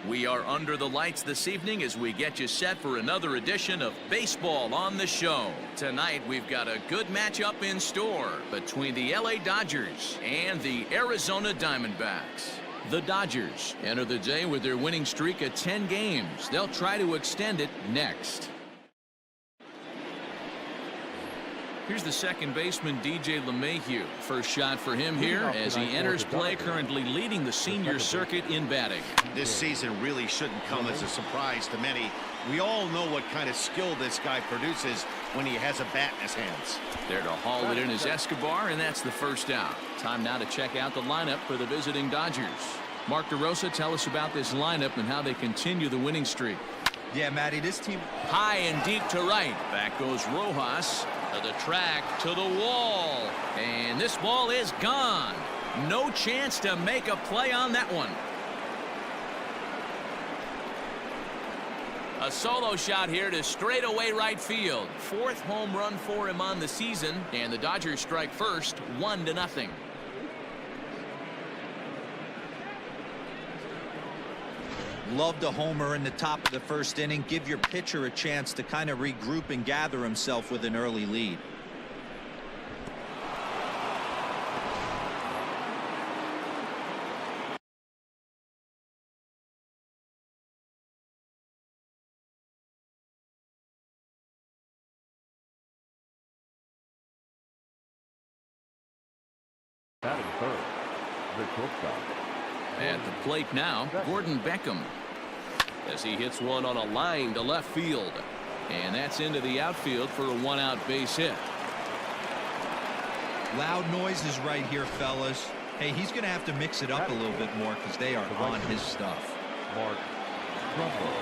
We are under the lights this evening as we get you set for another edition of Baseball on the Show. Tonight we've got a good matchup in store between the LA Dodgers and the Arizona Diamondbacks. The Dodgers enter the day with their winning streak at 10 games. They'll try to extend it next. Here's the second baseman, DJ LeMahieu. First shot for him here as he enters play, currently leading the senior circuit in batting. This season really shouldn't come as a surprise to many. We all know what kind of skill this guy produces when he has a bat in his hands. There to haul it in is Escobar, and that's the first out. Time now to check out the lineup for the visiting Dodgers. Mark DeRosa, tell us about this lineup and how they continue the winning streak. Yeah, Matty, this team high and deep to right. Back goes Rojas. To the track, to the wall, and this ball is gone. No chance to make a play on that one. A solo shot here to straightaway right field. Fourth home run for him on the season, and the Dodgers strike first, 1-0. loved a homer in the top of the first inning. Give your pitcher a chance to kind of regroup and gather himself with an early lead. Batting third, the shortstop. At the plate now, Gordon Beckham, as he hits one on a line to left field, and that's into the outfield for a one-out base hit. Loud noises right here, fellas. Hey, he's going to have to mix it up a little bit more because they are on his stuff. Mark Trumbo.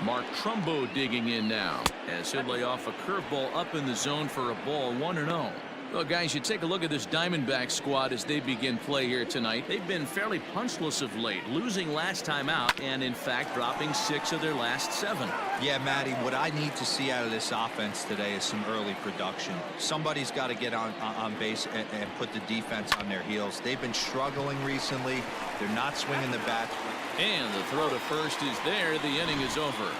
Mark Trumbo digging in now as he'll lay off a curveball up in the zone for a ball, 1-0. Well, guys, you take a look at this Diamondbacks squad as they begin play here tonight. They've been fairly punchless of late, losing last time out and, in fact, dropping 6 of their last 7. Yeah, Matty, what I need to see out of this offense today is some early production. Somebody's got to get on base and put the defense on their heels. They've been struggling recently. They're not swinging the bats. And the throw to first is there. The inning is over.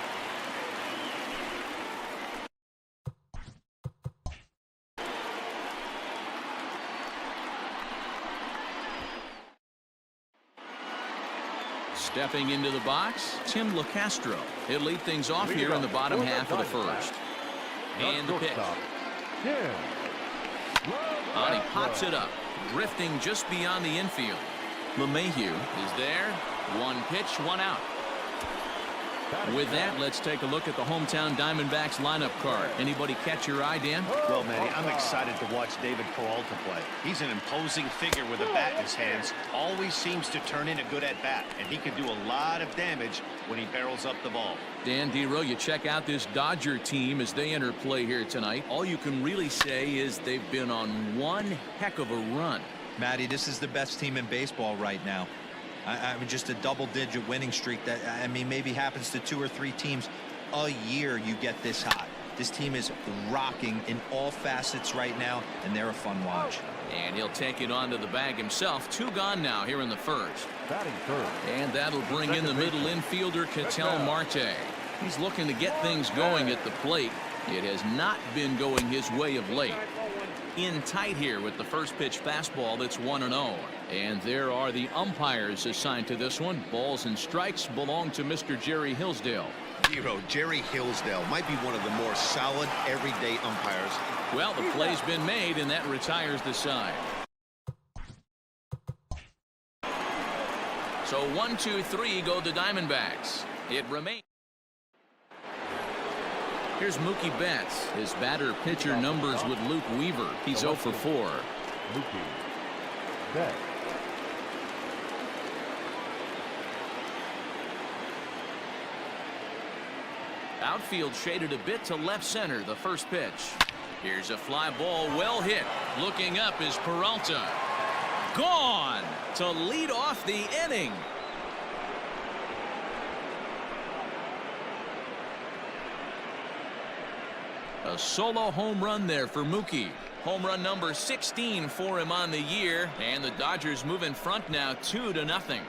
Stepping into the box, Tim LeCastro. He'll lead things off here in the bottom half of the first. And the pitch. And he pops it up, drifting just beyond the infield. LeMahieu is there. One pitch, one out. With that, let's take a look at the hometown Diamondbacks lineup card. Anybody catch your eye, Dan? Well, Manny, I'm excited to watch David Peralta play. He's an imposing figure with a bat in his hands. Always seems to turn in a good at-bat, and he can do a lot of damage when he barrels up the ball. Dan Dero, you check out this Dodger team as they enter play here tonight. All you can really say is they've been on one heck of a run. Matty, this is the best team in baseball right now. I mean, just a double-digit winning streak that, I mean, maybe happens to 2 or 3 teams a year. You get this hot. This team is rocking in all facets right now, and they're a fun watch. And he'll take it onto the bag himself. 2 gone now here in the first. Batting third. And that'll bring in the middle infielder, Ketel Marte. He's looking to get things going at the plate. It has not been going his way of late. In tight here with the first pitch fastball. That's 1-0. And there are the umpires assigned to this one. Balls and strikes belong to Mr. Jerry Hillsdale. Jerry Hillsdale might be one of the more solid everyday umpires. Well, the play's been made, and that retires the side. So 1, 2, 3 go the Diamondbacks. It remains. Here's Mookie Betts. His batter-pitcher numbers with Luke Weaver. He's 0 for 4. Mookie Betts. Outfield shaded a bit to left center. The first pitch. Here's a fly ball, well hit. Looking up is Peralta. Gone to lead off the inning. A solo home run there for Mookie. Home run number 16 for him on the year, and the Dodgers move in front now 2-0.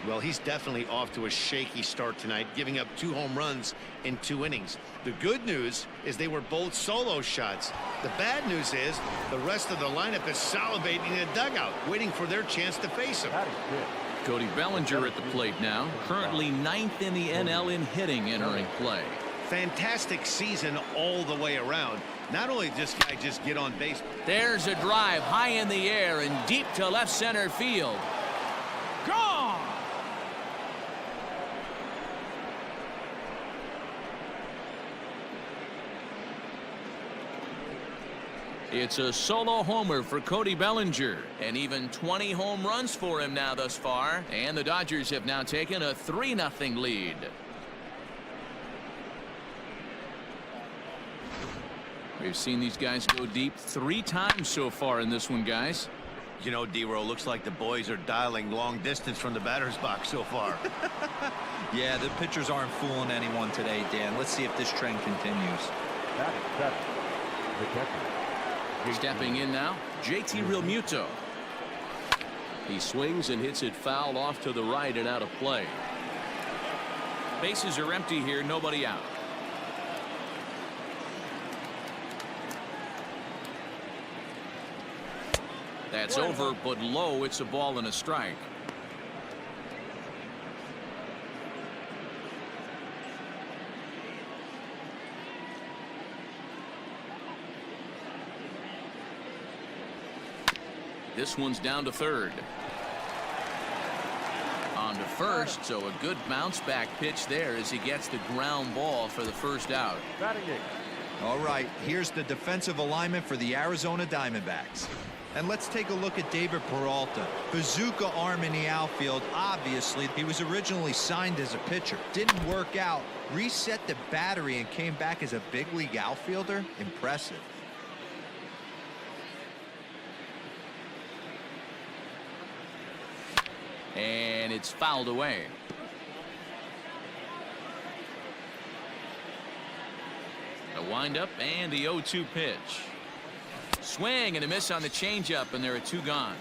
Well, he's definitely off to a shaky start tonight, giving up 2 home runs in 2 innings. The good news is they were both solo shots. The bad news is the rest of the lineup is salivating in the dugout, waiting for their chance to face him. Cody Bellinger at the plate now, currently 9th in the NL in hitting entering play. Fantastic season all the way around. Not only did this guy just get on base. There's a drive high in the air and deep to left center field. Gone! It's a solo homer for Cody Bellinger, and even 20 home runs for him now thus far, and the Dodgers have now taken a 3-0 lead. We've seen these guys go deep 3 times so far in this one, guys. You know, D-Row, looks like the boys are dialing long distance from the batter's box so far. Yeah, the pitchers aren't fooling anyone today, Dan. Let's see if this trend continues. Batting 7, the catcher. Stepping in now, JT Realmuto. He swings and hits it foul off to the right and out of play. Bases are empty here, nobody out. That's over, but low. It's a ball and a strike. This one's down to third. On to first, so a good bounce back pitch there as he gets the ground ball for the first out. Batting 8. All right, here's the defensive alignment for the Arizona Diamondbacks. And let's take a look at David Peralta. Bazooka arm in the outfield. Obviously, he was originally signed as a pitcher. Didn't work out. Reset the battery and came back as a big league outfielder. Impressive. And it's fouled away. A windup and the 0-2 pitch. Swing and a miss on the changeup, and there are 2 gone.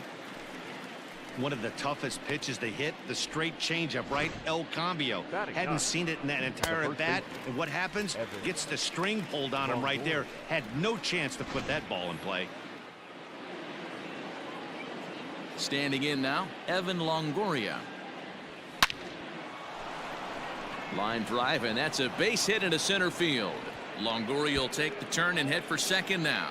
One of the toughest pitches they hit, the straight changeup, right? El Cambio. Hadn't seen it in that entire at bat, and what happens? Gets the string pulled on him right there. Had no chance to put that ball in play. Standing in now, Evan Longoria. Line drive, and that's a base hit into center field. Longoria will take the turn and head for second now.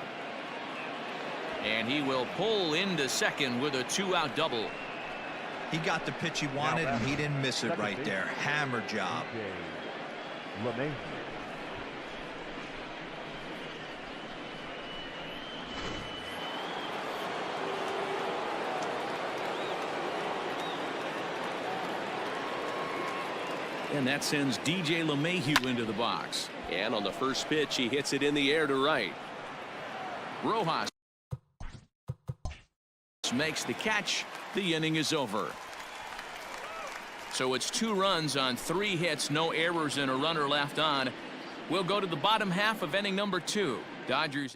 And he will pull into second with a 2-out double. He got the pitch he wanted, and he didn't miss it right there. Hammer job. And that sends DJ LeMahieu into the box. And on the first pitch, he hits it in the air to right. Rojas makes the catch. The inning is over. So it's 2 runs on 3 hits, no errors, and a runner left on. We'll go to the bottom half of inning number 2. Dodgers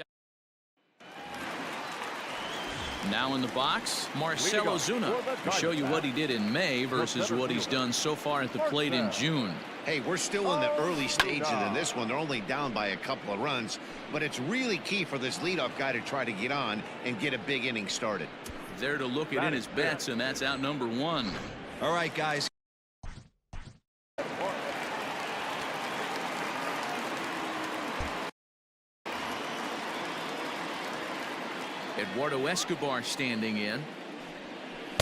now in the box, Marcell Ozuna, to show you what he did in May versus what he's done so far at the plate in June. Hey, we're still in the early stages in this one. They're only down by a couple of runs, but it's really key for this leadoff guy to try to get on and get a big inning started. There to look at in his bets, and that's out number 1. All right, guys. Eduardo Escobar standing in.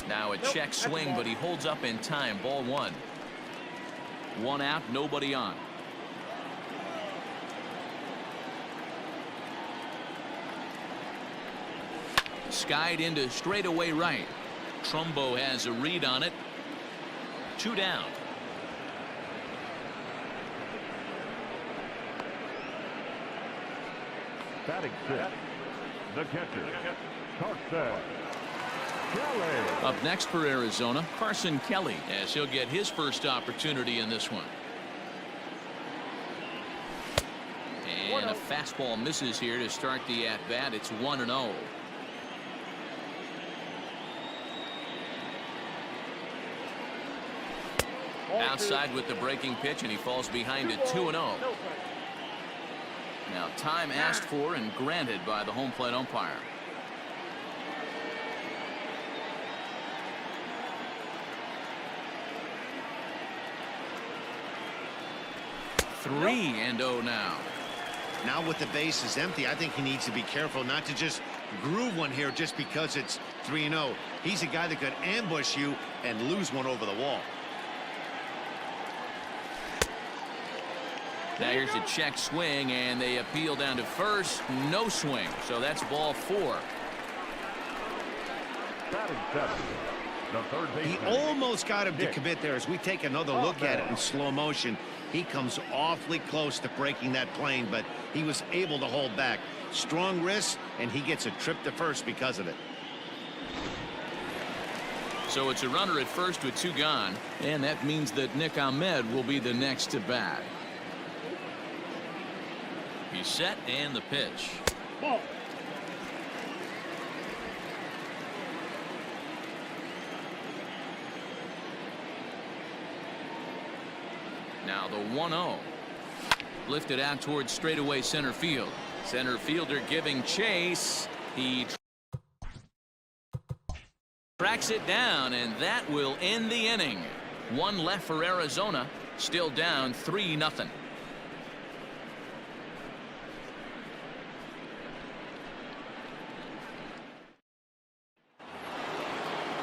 Now a check swing, but he holds up in time. Ball 1. 1 out, nobody on. Skied into straightaway right. Trumbo has a read on it. 2 down. Batting 6. The catcher, Carson Kelly. Up next for Arizona, Carson Kelly, as he'll get his first opportunity in this one. fastball misses here to start the at-bat. It's 1-0. Outside with the breaking pitch, and he falls behind it 2-0. Now time asked for and granted by the home plate umpire. Three and 0 now. Now with the bases empty, I think he needs to be careful not to just groove one here just because it's 3-0. He's a guy that could ambush you and lose one over the wall. Now here's a check swing, and they appeal down to first. No swing, so that's ball 4. Batting seventh, the third He baseman. almost got him to commit there. As we take another look at it in slow motion, he comes awfully close to breaking that plane, but he was able to hold back. Strong wrist, and he gets a trip to first because of it. So it's a runner at first with 2 gone, and that means that Nick Ahmed will be the next to bat. He's set, and the pitch. Ball. Now the 1-0. Lifted out towards straightaway center field. Center fielder giving chase. He tracks it down, and that will end the inning. 1 left for Arizona. Still down 3-0.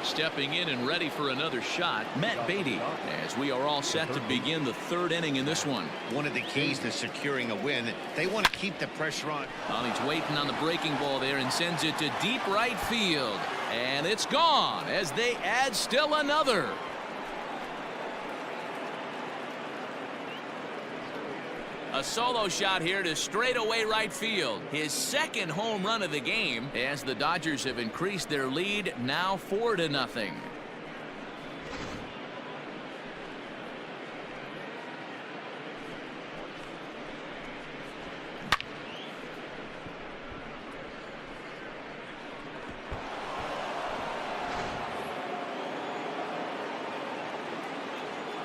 Stepping in and ready for another shot, Matt Beatty, as we are all set to begin the 3rd inning in this one. One of the keys to securing a win, they want to keep the pressure on. Well, he's waiting on the breaking ball there and sends it to deep right field. And it's gone as they add still another. A solo shot here to straightaway right field. His 2nd home run of the game as the Dodgers have increased their lead now 4-0.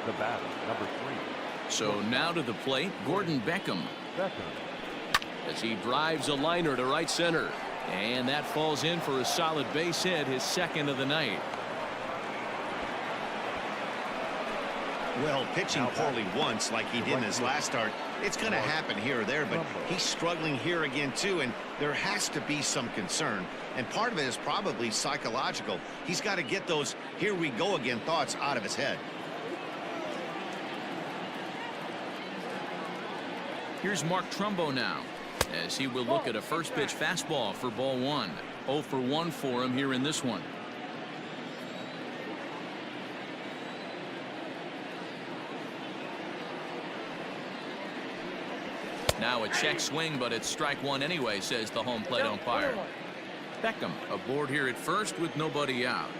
The batter, number 3. So now to the plate, Gordon Beckham, as he drives a liner to right center, and that falls in for a solid base hit, his 2nd of the night. Well, pitching poorly once like he did in his last start, it's going to happen here or there, but he's struggling here again too, and there has to be some concern, and part of it is probably psychological. He's got to get those here we go again thoughts out of his head. Here's Mark Trumbo now, as he will look at a first pitch fastball for ball 1. 0 for 1 for him here in this one. Now a check swing, but it's strike 1 anyway, says the home plate umpire. Beckham aboard here at first with nobody out.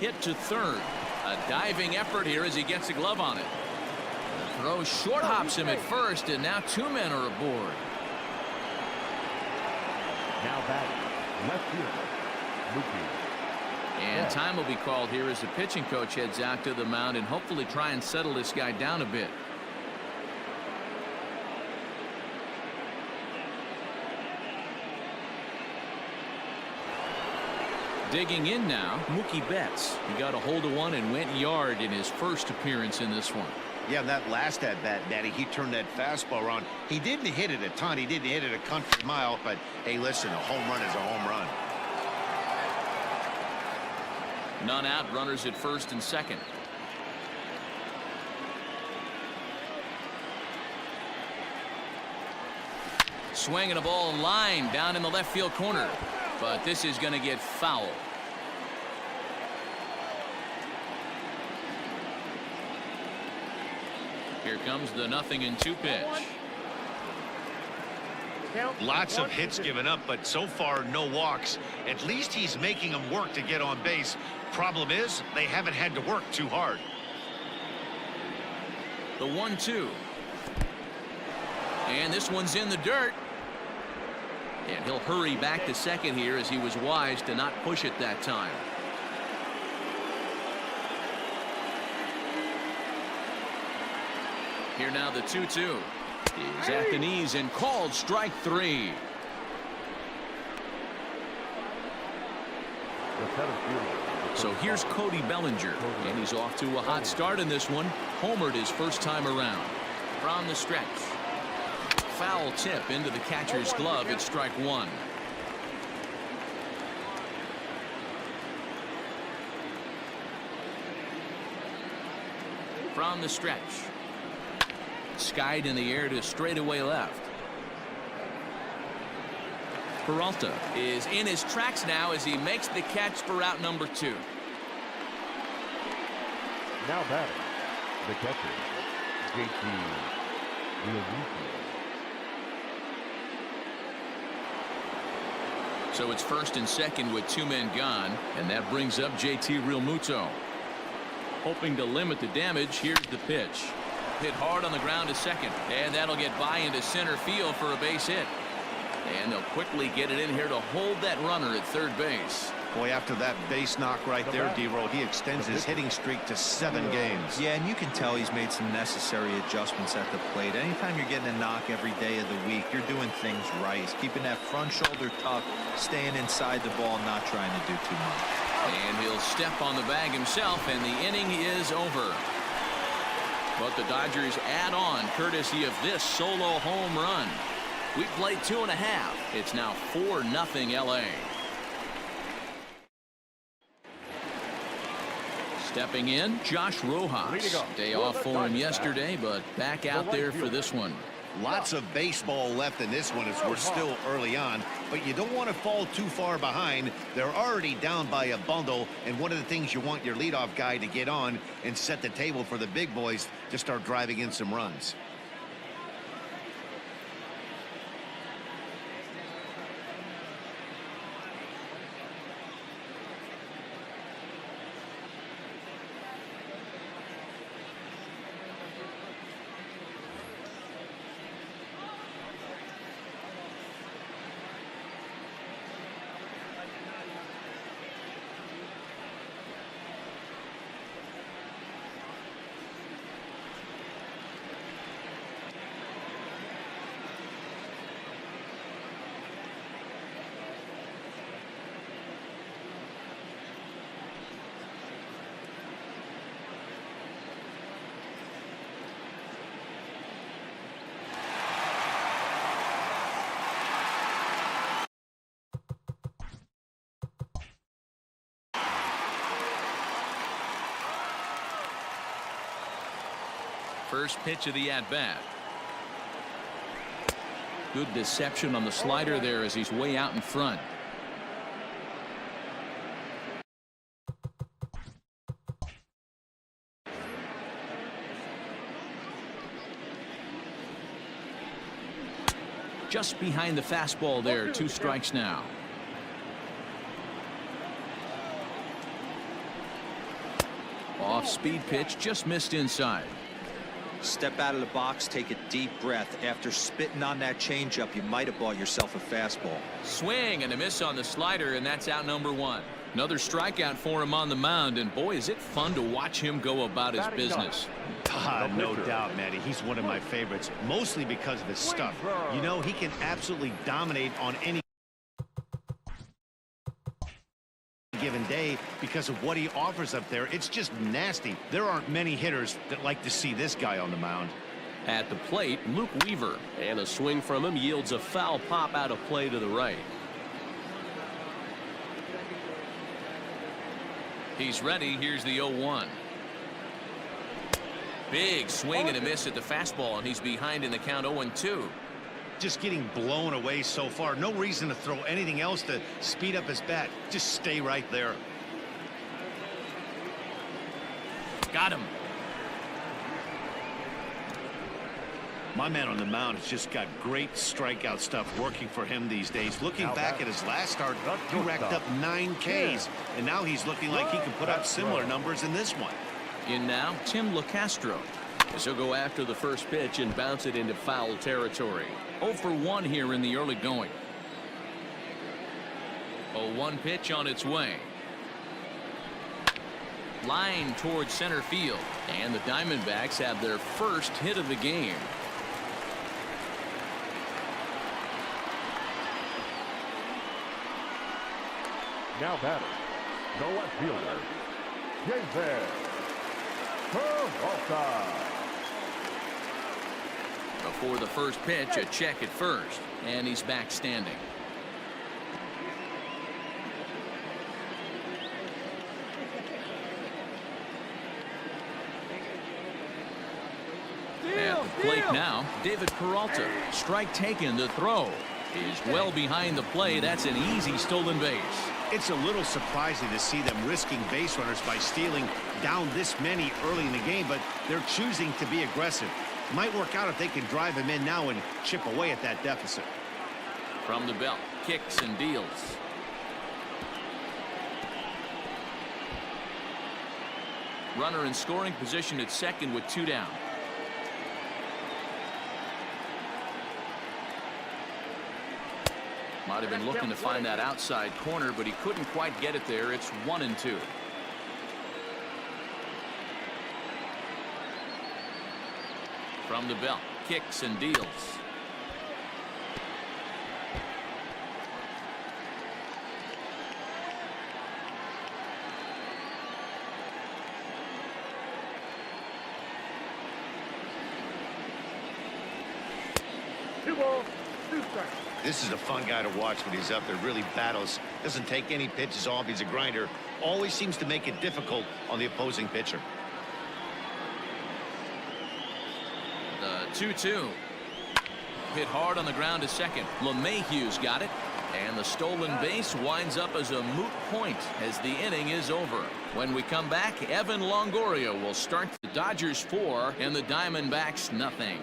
Hit to third. A diving effort here as he gets a glove on it. The throw short hops him at first, and now 2 men are aboard. Now batting, left fielder, Mookie. And time will be called here as the pitching coach heads out to the mound and hopefully try and settle this guy down a bit. Digging in now, Mookie Betts. He got a hold of one and went yard in his first appearance in this one. Yeah, that last at bat, Daddy, he turned that fastball around. He didn't hit it a ton. He didn't hit it a country mile, but hey, listen, a home run is a home run. None out, runners at first and second. Swinging a ball line down in the left field corner, but this is going to get foul. Here comes the 0-2 pitch. Lots of hits given up, but so far no walks. At least he's making them work to get on base. Problem is, they haven't had to work too hard. The 1-2. And this one's in the dirt. And he'll hurry back to second here as he was wise to not push it that time. Here now the 2-2. He's at the knees and called strike 3. So here's Cody Bellinger, and he's off to a hot start in this one. Homered his first time around. From the stretch. Foul tip into the catcher's glove. It's strike 1. From the stretch. Skied in the air to straightaway left. Peralta is in his tracks now as he makes the catch for out number 2. Now batting, the catcher, JT Realmuto. So it's first and second with 2 men gone, and that brings up JT Realmuto. Hoping to limit the damage, here's the pitch. Hit hard on the ground to second, and that'll get by into center field for a base hit. And they'll quickly get it in here to hold that runner at third base. Boy, after that base knock right there, D-Roll, he extends his hitting streak to 7 games. Yeah, and you can tell he's made some necessary adjustments at the plate. Anytime you're getting a knock every day of the week, you're doing things right. He's keeping that front shoulder tucked, staying inside the ball, not trying to do too much. And he'll step on the bag himself, and the inning is over. But the Dodgers add on courtesy of this solo home run. We played 2.5. It's now 4-0 LA. Stepping in, Josh Rojas. Day off for him yesterday, but back out there for this one. Lots of baseball left in this one as we're still early on, but you don't want to fall too far behind. They're already down by a bundle, and one of the things you want your leadoff guy to get on and set the table for the big boys to start driving in some runs. First pitch of the at-bat. Good deception on the slider there as he's way out in front. Just behind the fastball there. 2 strikes now. Off-speed pitch, just missed inside. Step out of the box, take a deep breath. After spitting on that changeup, you might have bought yourself a fastball. Swing and a miss on the slider, and that's out number 1. Another strikeout for him on the mound, and boy, is it fun to watch him go about his business. No doubt, Matty. He's one of my favorites, mostly because of his stuff. You know, he can absolutely dominate on any given day because of what he offers up there. It's just nasty. There aren't many hitters that like to see this guy on the mound. At the plate, Luke Weaver, and a swing from him yields a foul pop out of play to the right. He's ready. Here's the 0-1. Big swing and a miss at the fastball, and he's behind in the count 0-2. Just getting blown away so far. No reason to throw anything else to speed up his bat. Just stay right there. Got him. My man on the mound has just got great strikeout stuff working for him these days. Looking back at his last start, he racked up 9 Ks, and now he's looking like he can put up similar numbers in this one. In now, Tim LeCastro. As he'll go after the first pitch and bounce it into foul territory. 0 for 1 here in the early going. 0-1 pitch on its way. Line towards center field, and the Diamondbacks have their first hit of the game. Now batting, the left fielder, Jason Peralta. Before the first pitch, a check at first, and he's back standing. At the plate now, David Peralta. Strike taken. The throw is well behind the play. That's an easy stolen base. It's a little surprising to see them risking base runners by stealing down this many early in the game, but they're choosing to be aggressive. Might work out if they can drive him in now and chip away at that deficit. From the belt, kicks and deals. Runner in scoring position at second with 2 down. Might have been looking to find that outside corner, but he couldn't quite get it there. It's 1-2. From the belt, kicks and deals. This is a fun guy to watch when he's up there. Really battles. Doesn't take any pitches off. He's a grinder. Always seems to make it difficult on the opposing pitcher. The 2-2. Hit hard on the ground to second. LeMahieu's got it. And the stolen base winds up as a moot point as the inning is over. When we come back, Evan Longoria will start. The Dodgers 4 and the Diamondbacks nothing.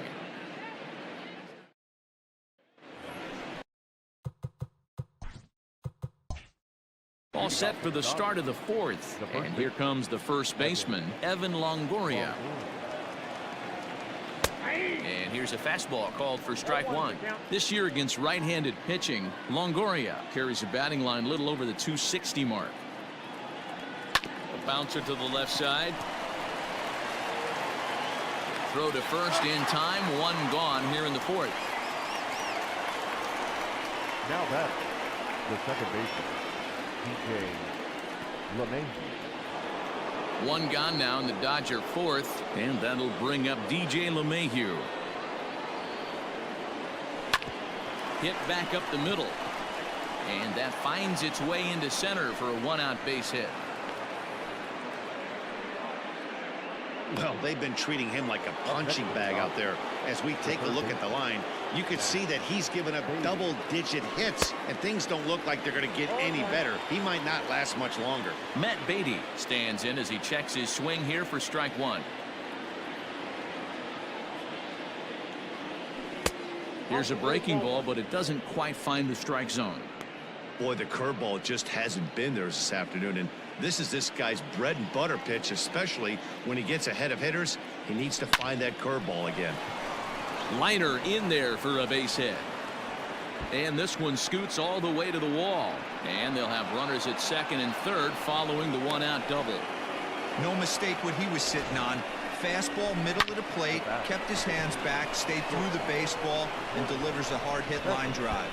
All set for the start of the fourth. And here comes the first baseman, Evan Longoria. And here's a fastball called for strike 1. This year against right-handed pitching, Longoria carries a batting line a little over the 260 mark. A bouncer to the left side. Throw to first in time. 1 gone here in the fourth. Now batting, the second baseman, DJ LeMahieu. 1 gone now in the Dodger fourth, and that'll bring up DJ LeMahieu. Hit back up the middle, and that finds its way into center for a 1-out base hit. Well, they've been treating him like a punching bag out there. As we take a look at the line, you could see that he's given up double-digit hits, and things don't look like they're going to get any better. He might not last much longer. Matt Beatty stands in as he checks his swing here for strike 1. Here's a breaking ball, but it doesn't quite find the strike zone. Boy, the curveball just hasn't been there this afternoon, and this is this guy's bread and butter pitch, especially when he gets ahead of hitters. He needs to find that curveball again. Liner in there for a base hit. And this one scoots all the way to the wall. And they'll have runners at second and third following the 1-out double. No mistake what he was sitting on. Fastball middle of the plate, kept his hands back, stayed through the baseball, and delivers a hard hit line drive.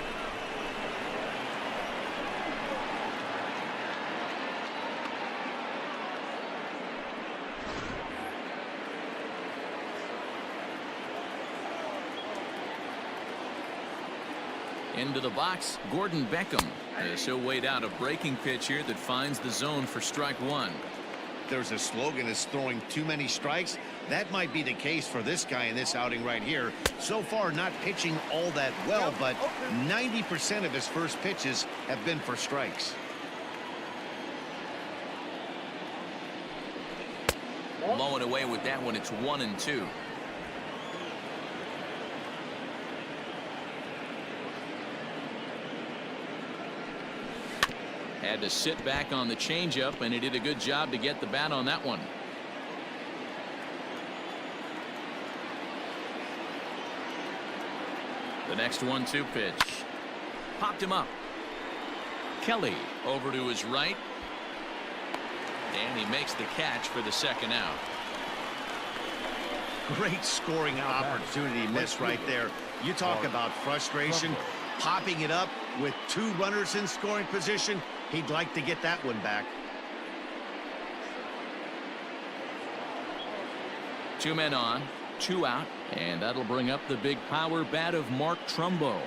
Into the box, Gordon Beckham. As he'll wait out a breaking pitch here that finds the zone for strike 1. There's a slogan that's throwing too many strikes. That might be the case for this guy in this outing right here. So far, not pitching all that well, but 90% of his first pitches have been for strikes. Blowing away with that one. It's 1-2. Had to sit back on the changeup, and he did a good job to get the bat on that one. The next 1-2 pitch. Popped him up. Kelly over to his right. And he makes the catch for the second out. Great scoring opportunity missed right there. You talk about frustration. Popping it up with 2 runners in scoring position. He'd like to get that one back. 2 men on, 2 out, and that'll bring up the big power bat of Mark Trumbo.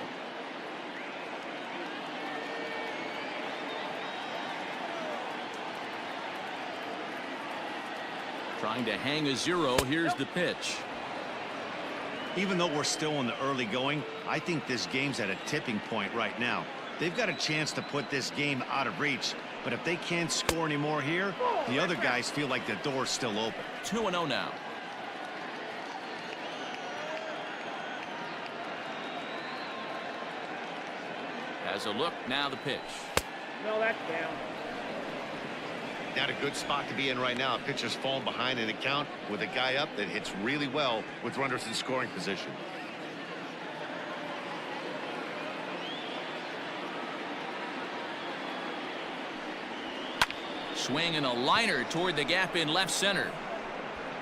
Trying to hang a 0. Here's the pitch. Even though we're still in the early going, I think this game's at a tipping point right now. They've got a chance to put this game out of reach, but if they can't score anymore here, the other guys feel like the door's still open. 2-0 now. Has a look, now the pitch. No, that's down. Not a good spot to be in right now. Pitcher's falling behind in the count with a guy up that hits really well with runners in scoring position. Swing and a liner toward the gap in left center.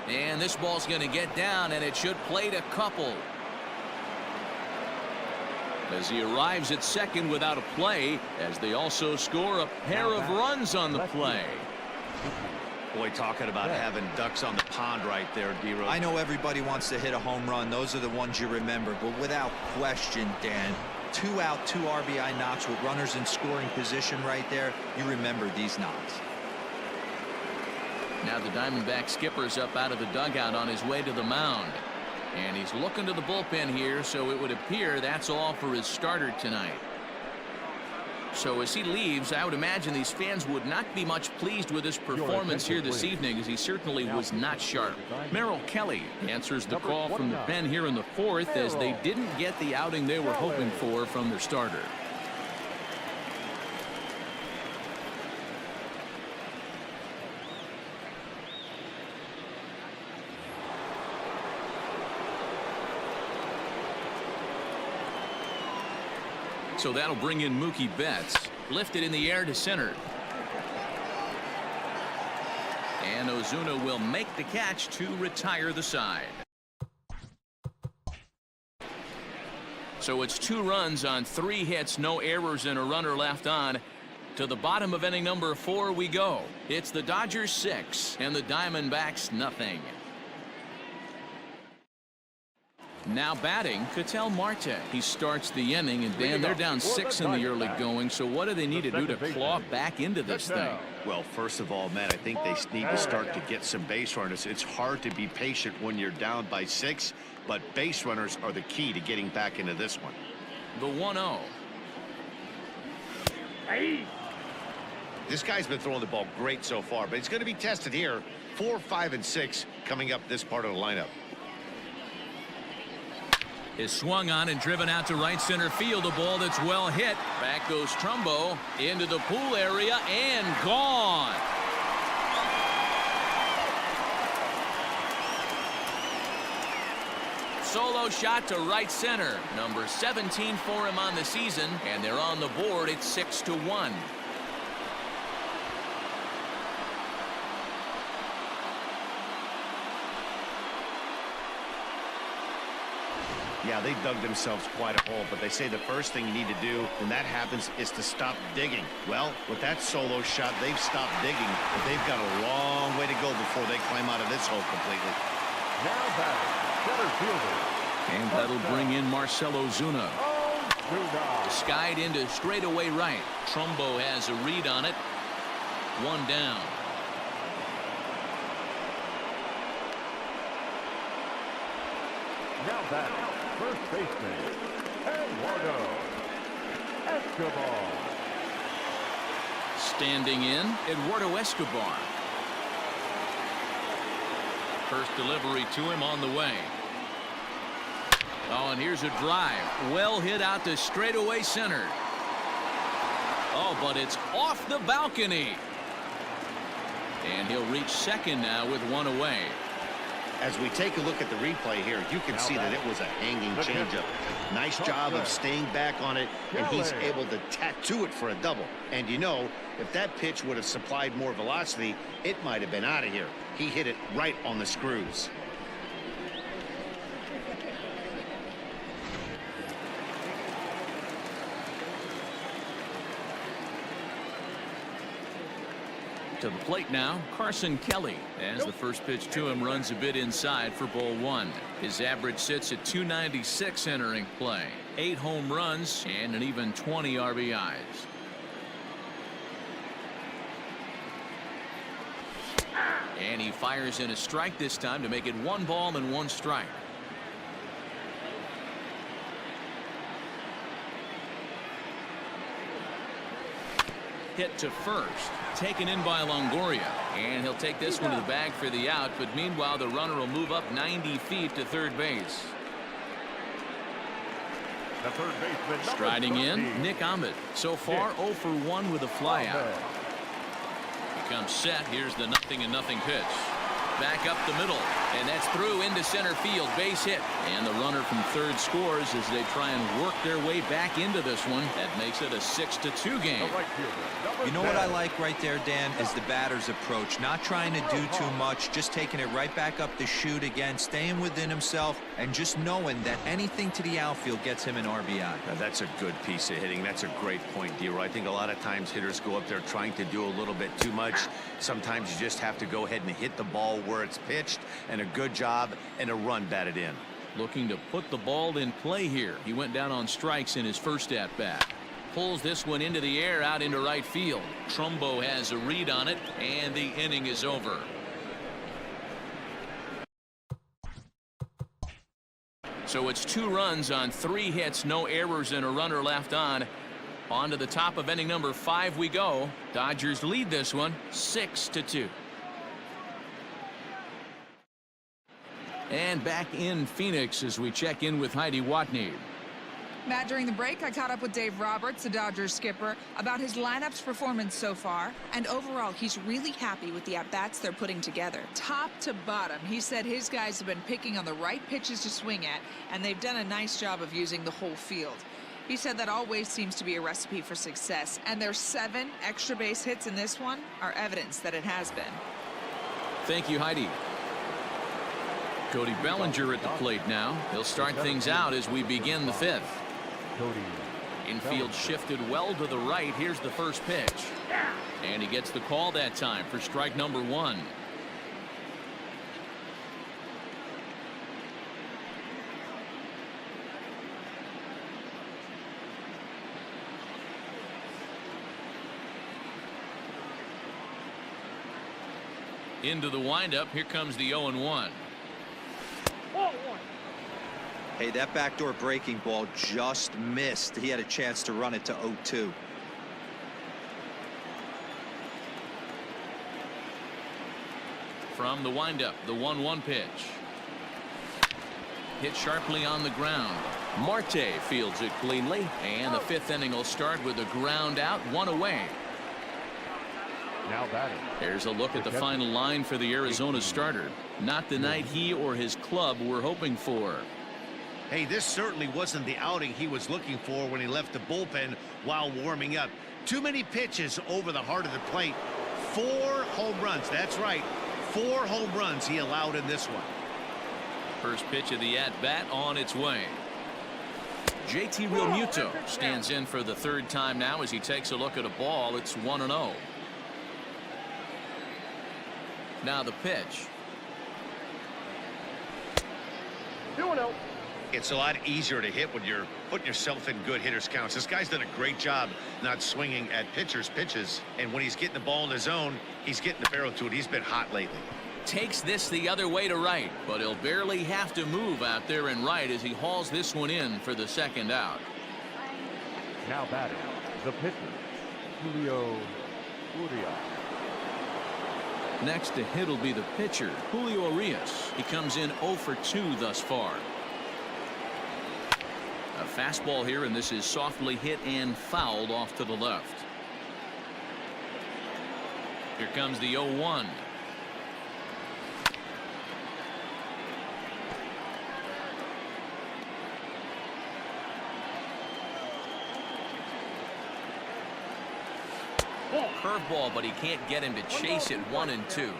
And this ball's going to get down, and it should plate a couple. As he arrives at second without a play, as they also score a pair of runs on the play. Boy, talking about having ducks on the pond right there, D-Rose. I know everybody wants to hit a home run. Those are the ones you remember. But without question, Dan, 2 out, 2 RBI knocks with runners in scoring position right there. You remember these knocks. Now the Diamondback skipper's up out of the dugout on his way to the mound. And he's looking to the bullpen here, so it would appear that's all for his starter tonight. So as he leaves, I would imagine these fans would not be much pleased with his performance here this evening, as he certainly was not sharp. Merrill Kelly answers the call from the pen here in the 4th, as they didn't get the outing they were hoping for from their starter. So that'll bring in Mookie Betts. Lifted in the air to center. And Ozuna will make the catch to retire the side. So it's 2 runs on 3 hits, no errors, and a runner left on. To the bottom of inning number 4 we go. It's the Dodgers 6 and the Diamondbacks nothing. Now batting, Ketel Marte. He starts the inning, and Dan, they're down 6 in the early going, so what do they need to do to claw back into this thing? Well, first of all, Matt, I think they need to start to get some base runners. It's hard to be patient when you're down by 6, but base runners are the key to getting back into this one. The 1-0. This guy's been throwing the ball great so far, but he's going to be tested here. 4, 5, and 6 coming up this part of the lineup. Is swung on and driven out to right center field. A ball that's well hit. Back goes Trumbo into the pool area and gone. Solo shot to right center. Number 17 for him on the season, and they're on the board at 6-1. Yeah, they dug themselves quite a hole, but they say the first thing you need to do when that happens is to stop digging. Well, with that solo shot, they've stopped digging, but they've got a long way to go before they climb out of this hole completely. Now back, center fielder. And that'll bring in Marcell Ozuna. Skied into straightaway right. Trumbo has a read on it. 1 down. Now back, first baseman, Eduardo Escobar. Standing in, Eduardo Escobar. First delivery to him on the way. Oh, and here's a drive. Well hit out to straightaway center. Oh, but it's off the balcony. And he'll reach second now with 1 away. As we take a look at the replay here, you can see that it was a hanging changeup. Nice job of staying back on it, and he's able to tattoo it for a double. And you know, if that pitch would have supplied more velocity, it might have been out of here. He hit it right on the screws. To the plate now, Carson Kelly, as the first pitch to him runs a bit inside for ball one. His average sits at 296 entering play. 8 home runs and an even 20 RBIs. And he fires in a strike this time to make it 1 ball and 1 strike. Hit to first, taken in by Longoria, and he'll take this one to the bag for the out, but meanwhile the runner will move up 90 feet to third base. The third baseman, Striding in, Nick Ahmed. So far 0 for 1 with a flyout. He comes set. Here's the 0-0 pitch. Back up the middle, and that's through into center field. Base hit, and the runner from third scores as they try and work their way back into this one. That makes it a 6-2 game. You know what I like right there, Dan, is the batter's approach. Not trying to do too much, just taking it right back up the chute again, staying within himself, and just knowing that anything to the outfield gets him an RBI. Now, that's a good piece of hitting. That's a great point, D-Roy. I think a lot of times hitters go up there trying to do a little bit too much. Sometimes you just have to go ahead and hit the ball where it's pitched, and a good job and a run batted in. Looking to put the ball in play here. He went down on strikes in his first at bat. Pulls this one into the air out into right field. Trumbo has a read on it, and the inning is over. So it's 2 runs on 3 hits, no errors, and a runner left on. On to the top of inning number 5 we go. Dodgers lead this one 6-2. And back in Phoenix as we check in with Heidi Watney. Matt, during the break, I caught up with Dave Roberts, the Dodgers skipper, about his lineup's performance so far. And overall, he's really happy with the at-bats they're putting together. Top to bottom, he said his guys have been picking on the right pitches to swing at, and they've done a nice job of using the whole field. He said that always seems to be a recipe for success, and their 7 extra base hits in this one are evidence that it has been. Thank you, Heidi. Cody Bellinger at the plate now. He'll start things out as we begin the 5th. Infield shifted well to the right. Here's the first pitch. And he gets the call that time for strike number 1. Into the windup. Here comes the 0-1. Hey, that backdoor breaking ball just missed. He had a chance to run it to 0-2. From the windup, the 1-1 pitch. Hit sharply on the ground. Marte fields it cleanly, and the 5th inning will start with a ground out, 1 away. Now batting. There's a look at the final line for the Arizona starter. Not the night he or his club were hoping for. Hey, this certainly wasn't the outing he was looking for when he left the bullpen while warming up. Too many pitches over the heart of the plate. 4 home runs. That's right. 4 home runs he allowed in this one. First pitch of the at-bat on its way. JT Realmuto stands in for the 3rd time now as he takes a look at a ball. It's 1-0. Now the pitch. 2-0. It's a lot easier to hit when you're putting yourself in good hitters counts. This guy's done a great job not swinging at pitchers' pitches. And when he's getting the ball in his zone, he's getting the barrel to it. He's been hot lately. Takes this the other way to right, but he'll barely have to move out there in right as he hauls this one in for the 2nd out. Now batting, the pitcher, Julio Urias. Next to hit will be the pitcher, Julio Urias. He comes in 0 for 2 thus far. A fastball here, and this is softly hit and fouled off to the left. Here comes the 0-1. Curveball, but he can't get him to chase it 1-2.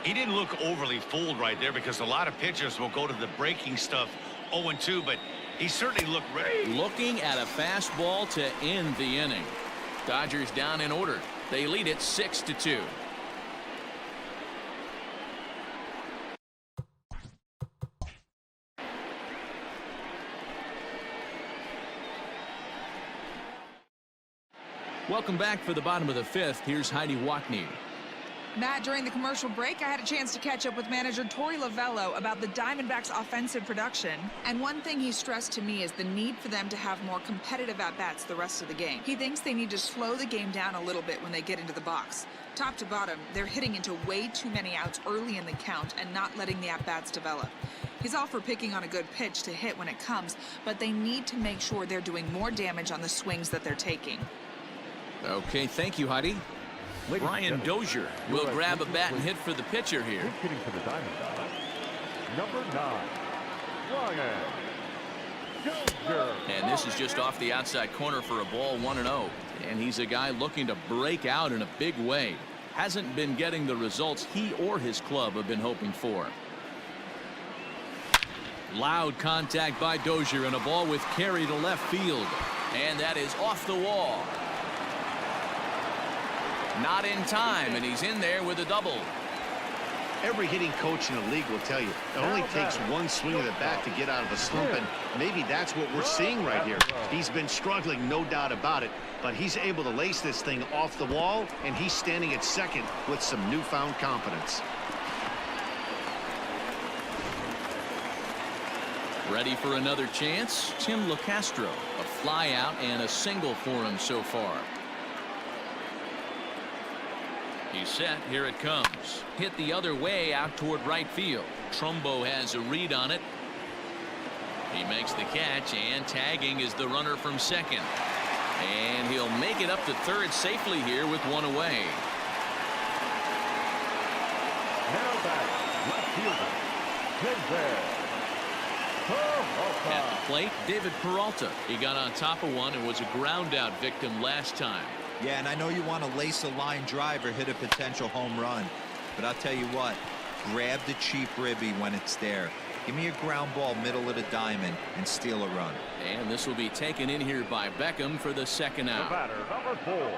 He didn't look overly fooled right there because a lot of pitchers will go to the breaking stuff 0-2, but he certainly looked ready. Looking at a fastball to end the inning. Dodgers down in order. They lead it 6-2. Welcome back for the bottom of the fifth. Here's Heidi Watney. Matt, during the commercial break, I had a chance to catch up with manager Torey Lovello about the Diamondbacks' offensive production. And one thing he stressed to me is the need for them to have more competitive at-bats the rest of the game. He thinks they need to slow the game down a little bit when they get into the box. Top to bottom, they're hitting into way too many outs early in the count and not letting the at-bats develop. He's all for picking on a good pitch to hit when it comes, but they need to make sure they're doing more damage on the swings that they're taking. Okay, thank you, Heidi. Brian Dozier will grab a bat and hit for the pitcher here. Hitting for the Diamondbacks, number 9, Brian Dozier. And this is just off the outside corner for a ball, 1-0. And he's a guy looking to break out in a big way. Hasn't been getting the results he or his club have been hoping for. Loud contact by Dozier and a ball with carry to left field. And that is off the wall. Not in time, and he's in there with a double. Every hitting coach in the league will tell you it only takes one swing of the bat to get out of a slump, and maybe that's what we're seeing right here. He's been struggling, no doubt about it, but he's able to lace this thing off the wall, and he's standing at second with some newfound confidence. Ready for another chance? Tim LeCastro, a fly out and a single for him so far. He's set. Here it comes. Hit the other way out toward right field. Trumbo has a read on it. He makes the catch, and tagging is the runner from second. And he'll make it up to third safely here with one away. Now back, left fielder, Peralta. At the plate, David Peralta. He got on top of one and was a ground out victim last time. Yeah, and I know you want to lace a line drive or hit a potential home run, but I'll tell you what, grab the cheap ribby when it's there. Give me a ground ball middle of the diamond and steal a run. And this will be taken in here by Beckham for the second The out. batter, number 4,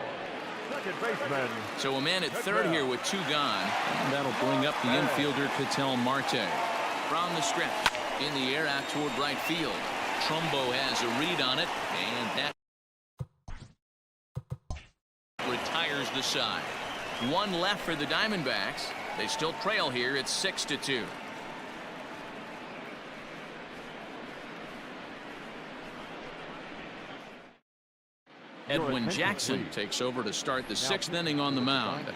second baseman. So a man at third here with 2 gone, and that'll bring up the infielder Ketel Marte. From the stretch, in the air out toward right field. Trumbo has a read on it, and that retires the side. 1 left for the Diamondbacks. They still trail here. It's 6-2. Edwin Jackson takes over to start the 6th inning on the mound.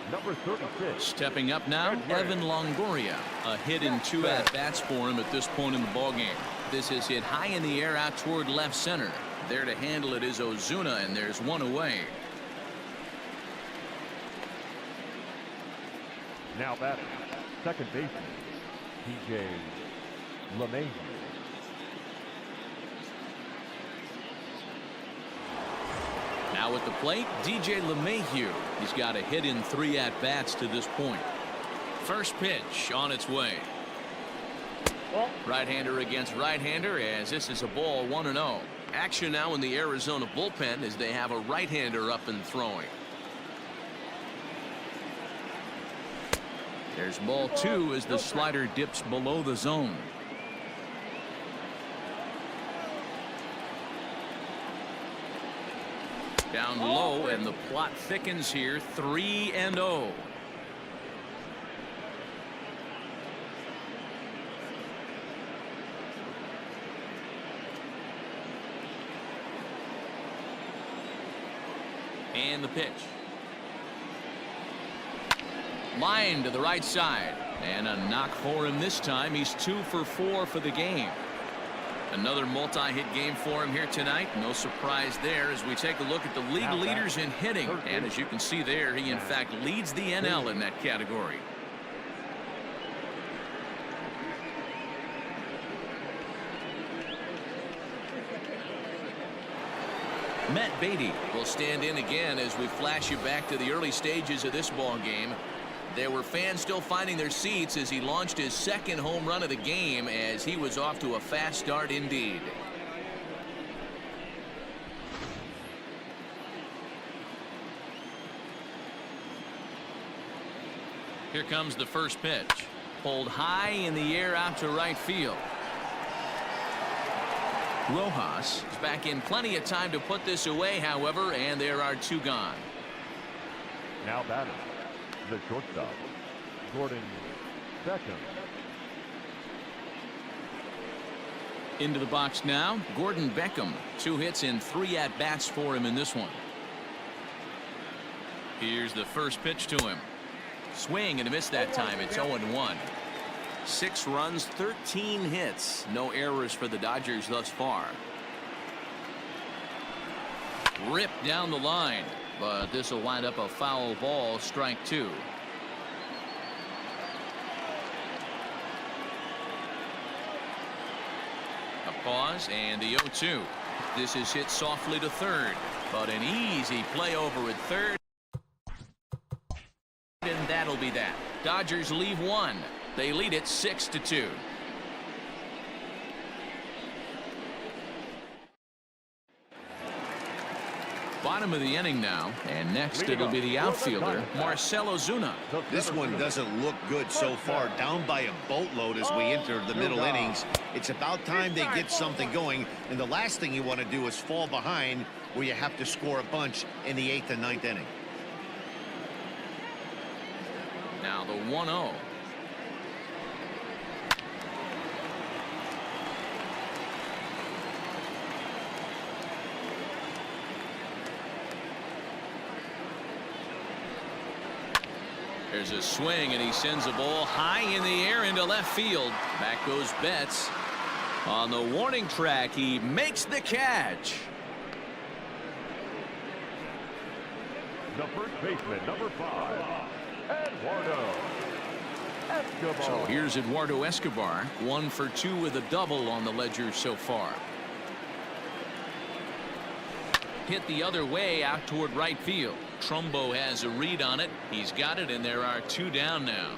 Number 36. Stepping up now, Evan Longoria. A hit in 2 at-bats for him at this point in the ballgame. This is hit high in the air out toward left center. There to handle it is Ozuna, and there's one away. Now batting, second baseman, DJ LeMahieu. Now at the plate, DJ LeMahieu. He's got a hit in 3 at-bats to this point. First pitch on its way. Right-hander against right-hander, as this is a ball, 1-0. Action now in the Arizona bullpen as they have a right-hander up and throwing. There's ball 2 as the slider dips below the zone. Down low, and the plot thickens here, 3-0. And the pitch. Line to the right side. And a knock for him this time. He's 2 for 4 for the game. Another multi-hit game for him here tonight. No surprise there as we take a look at the league leaders in hitting. And as you can see there, he in fact leads the NL in that category. Matt Beatty will stand in again as we flash you back to the early stages of this ball game. There were fans still finding their seats as he launched his second home run of the game, as he was off to a fast start indeed. Here comes the first pitch. Pulled high in the air out to right field. Rojas is back in plenty of time to put this away, however, and there are two gone. Now batting, the shortstop, Gordon Beckham. Into the box now, Gordon Beckham. 2 hits and 3 at-bats for him in this one. Here's the first pitch to him. Swing and a miss that time. It's 0-1. 6 runs, 13 hits. No errors for the Dodgers thus far. Ripped down the line, but this will wind up a foul ball, strike 2. A pause and the 0-2. This is hit softly to third, but an easy play over at third. And that'll be that. Dodgers leave 1. They lead it 6-2. Bottom of the inning now, and next it'll be the outfielder, Marcell Ozuna. This one doesn't look good so far. Down by a boatload as we enter the middle innings. It's about time they get something going, and the last thing you want to do is fall behind where you have to score a bunch in the 8th and 9th inning. Now the 1-0. There's a swing, and he sends a ball high in the air into left field. Back goes Betts. On the warning track, he makes the catch. The first baseman, number 5, Eduardo Escobar. So here's Eduardo Escobar, 1 for 2 with a double on the ledger so far. Hit the other way out toward right field. Trumbo has a read on it. He's got it, and there are 2 down now.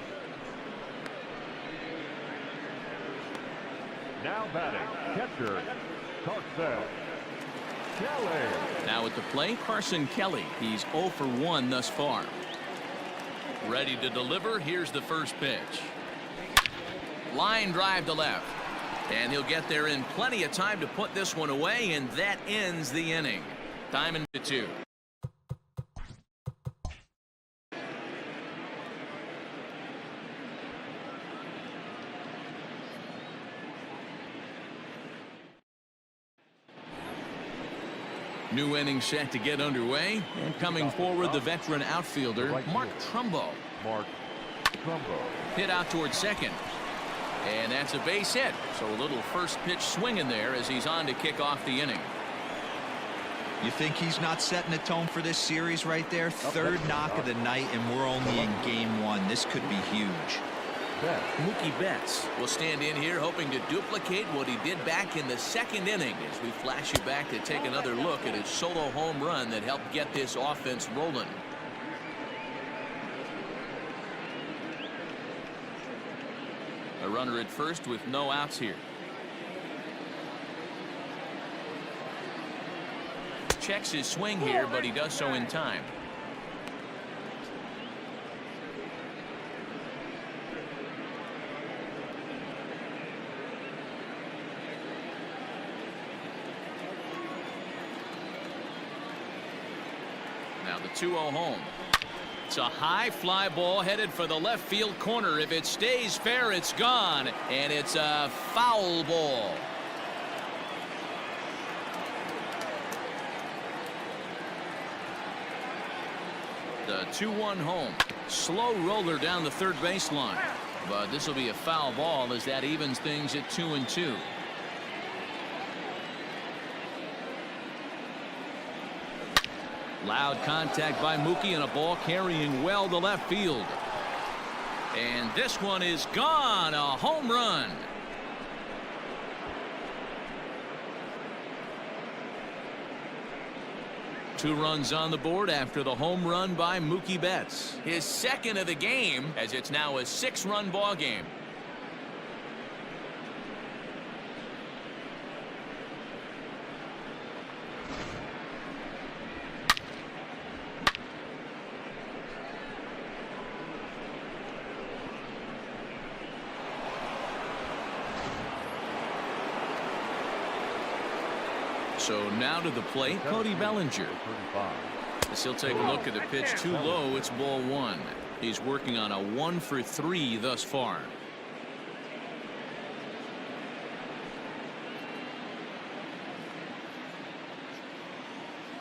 Now batting, catcher, Carson Kelly. Now at the plate, Carson Kelly. He's 0 for 1 thus far. Ready to deliver. Here's the first pitch. Line drive to left. And he'll get there in plenty of time to put this one away, and that ends the inning. Diamond to 2. New inning set to get underway, and coming forward, the veteran outfielder, Mark Trumbo. Hit out toward second. And that's a base hit. So a little first pitch swing in there as he's on to kick off the inning. You think he's not setting the tone for this series right there? Third knock of the night, and we're only in game 1. This could be huge. Mookie Betts will stand in here hoping to duplicate what he did back in the second inning as we flash you back to take another look at his solo home run that helped get this offense rolling. A runner at first with no outs here. Checks his swing here, but he does so in time. Now the 2-0 home. It's a high fly ball headed for the left field corner. If it stays fair, it's gone, and it's a foul ball. The 2-1 home. Slow roller down the third baseline, but this will be a foul ball as that evens things at 2-2. Loud contact by Mookie, and a ball carrying well to left field. And this one is gone. A home run. 2 runs on the board after the home run by Mookie Betts. His second of the game, as it's now a 6-run ball game. So now to the plate, Cody Bellinger. As he'll take a look at the pitch too low, it's ball 1. He's working on a 1 for 3 thus far.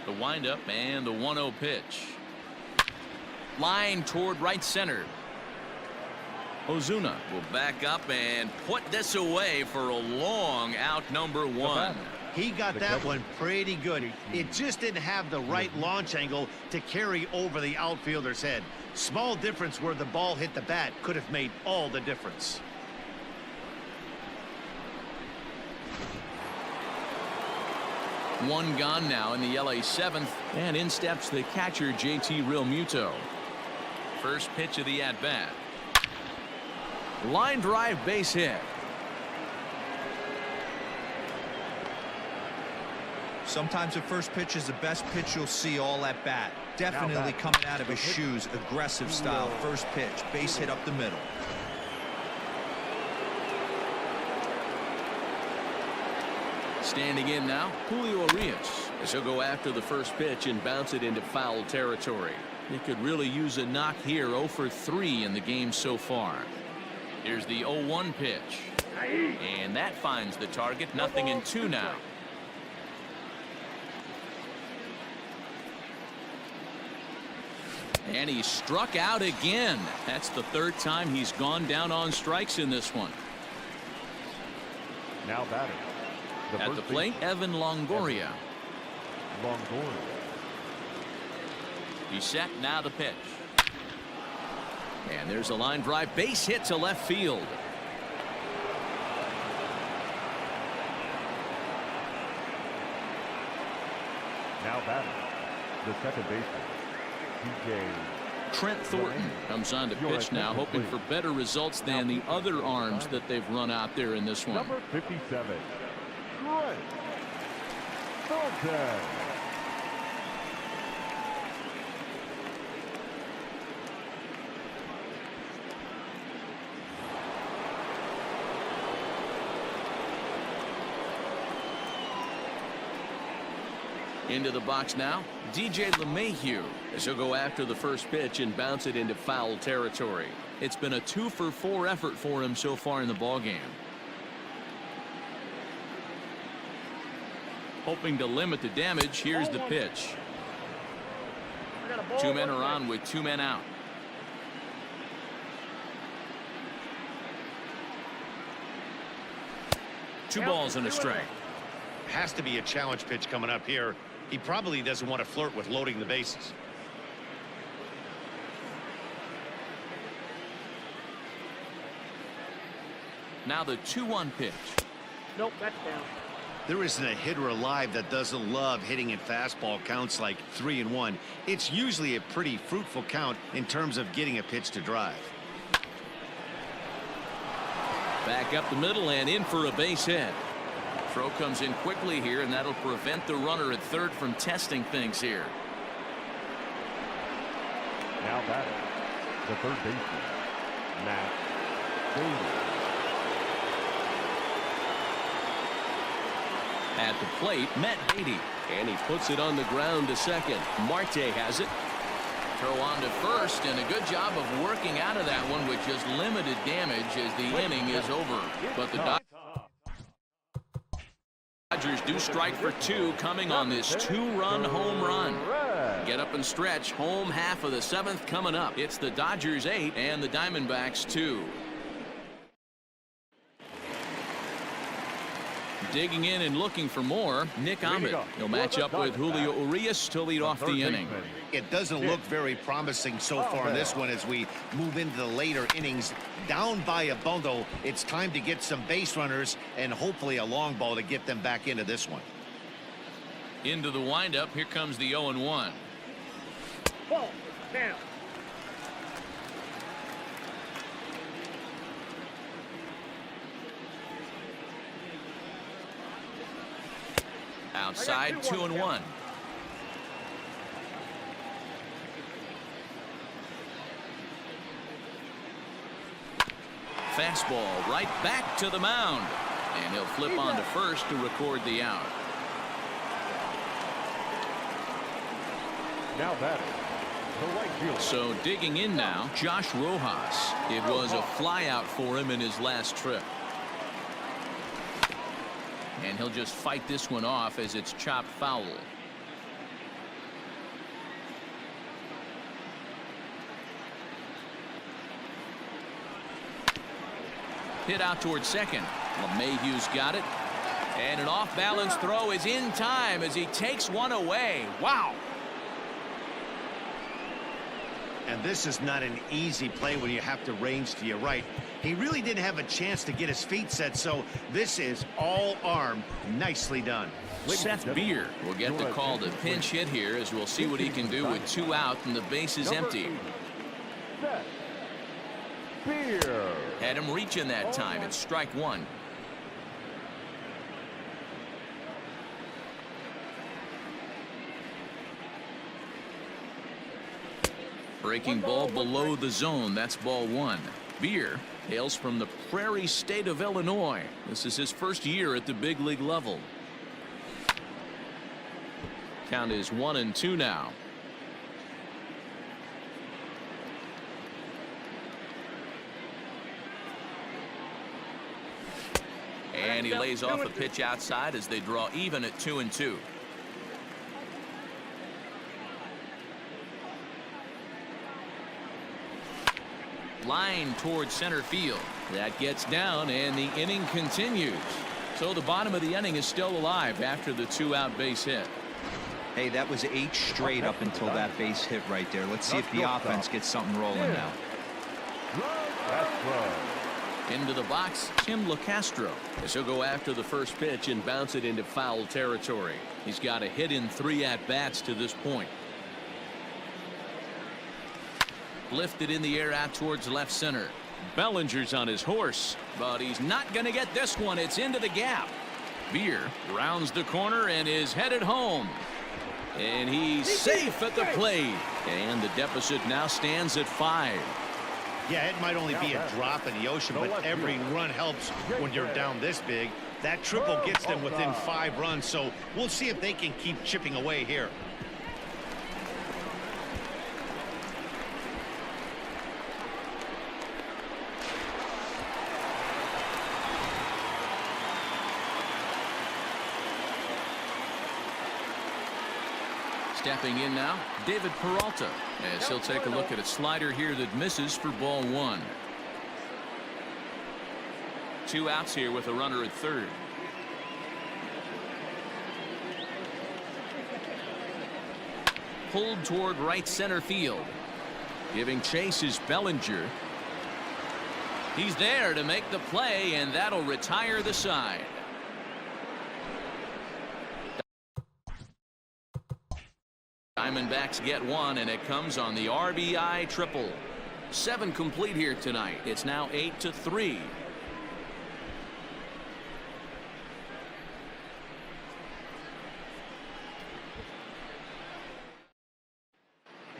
The windup and the 1-0 pitch. Line toward right center. Ozuna will back up and put this away for a long out, number 1. He got that one pretty good. It just didn't have the right launch angle to carry over the outfielder's head. Small difference where the ball hit the bat could have made all the difference. One gone now in the LA 7th, and in steps the catcher JT Realmuto. First pitch of the at-bat. Line drive, base hit. Sometimes the first pitch is the best pitch you'll see all at bat. Definitely coming out of his shoes, aggressive style. First pitch, base hit up the middle. Standing in now, Julio Urias, as he'll go after the first pitch and bounce it into foul territory. He could really use a knock here. 0 for 3 in the game so far. Here's the 0-1 pitch, and that finds the target. 0-2 now. And he struck out again. That's the 3rd time he's gone down on strikes in this one. Now batting. At the plate, Evan Longoria. He's set, now the pitch. And there's a line drive, base hit to left field. Now batting. The second baseman. Trent Thornton comes on to pitch now, hoping for better results than the other arms that they've run out there in this one. Number 57, Trent Thornton. Into the box now, DJ LeMahieu, as he'll go after the first pitch and bounce it into foul territory. It's been a 2 for 4 effort for him so far in the ballgame. Hoping to limit the damage, here's the pitch. 2 men are on with 2 men out. Two balls and a strike. Has to be a challenge pitch coming up here. He probably doesn't want to flirt with loading the bases. Now the 2-1 pitch. Nope, that's down. There isn't a hitter alive that doesn't love hitting at fastball counts like 3-1. It's usually a pretty fruitful count in terms of getting a pitch to drive. Back up the middle and in for a base hit. Throw comes in quickly here, and that'll prevent the runner at third from testing things here. Now batting. The third baseman, Matt Davis. At the plate, Matt Beatty, and he puts it on the ground to second. Marte has it. Throw on to first, and a good job of working out of that one with just limited damage as the inning is over. But the Dodgers do strike for 2 coming on this 2-run home run. Get up and stretch. Home half of the 7th coming up. It's the Dodgers 8 and the Diamondbacks 2. Digging in and looking for more, Nick Ahmed. He'll match up with Julio Urias to lead off the inning. It doesn't look very promising so far in this one as we move into the later innings. Down by a bundle, it's time to get some base runners and hopefully a long ball to get them back into this one. Into the windup. Here comes the 0-1. Ball. Down. Outside, 2-1. Fastball right back to the mound. And he'll flip on to first to record the out. Now batting, the right fielder. So digging in now, Josh Rojas. It was a flyout for him in his last trip. And he'll just fight this one off as it's chopped foul. Hit out towards second. LeMahieu's got it. And an off-balance throw is in time as he takes one away. Wow. And this is not an easy play when you have to range to your right. He really didn't have a chance to get his feet set, so this is all arm. Nicely done. Seth Beer will get the call to pinch hit here as we'll see what he can do with 2 out and the base is empty. Seth Beer. Had him reaching that time. It's strike 1. Breaking ball below the zone. That's ball 1. Beer hails from the Prairie State of Illinois. This is his first year at the big league level. Count is 1-2 now. And he lays off a pitch outside as they draw even at 2-2. Line towards center field. That gets down and the inning continues. So the bottom of the inning is still alive after the 2-out base hit. Hey, that was 8 straight up until that base hit right there. Let's see if the offense gets something rolling now. Into the box, Tim LeCastro, as he'll go after the first pitch and bounce it into foul territory. He's got a hit in 3 at-bats to this point. Lifted in the air out towards left center. Bellinger's on his horse, but he's not going to get this one. It's into the gap. Beer rounds the corner and is headed home. And he's safe at the plate. And the deficit now stands at 5. Yeah, it might only be a drop in the ocean, but every run helps when you're down this big. That triple gets them within 5 runs, so we'll see if they can keep chipping away here. Stepping in now, David Peralta, as he'll take a look at a slider here that misses for ball 1. 2 outs here with a runner at third. Pulled toward right center field. Giving chase is Bellinger. He's there to make the play, and that'll retire the side. Diamondbacks get 1, and it comes on the RBI triple. 7 complete here tonight. It's now 8-3.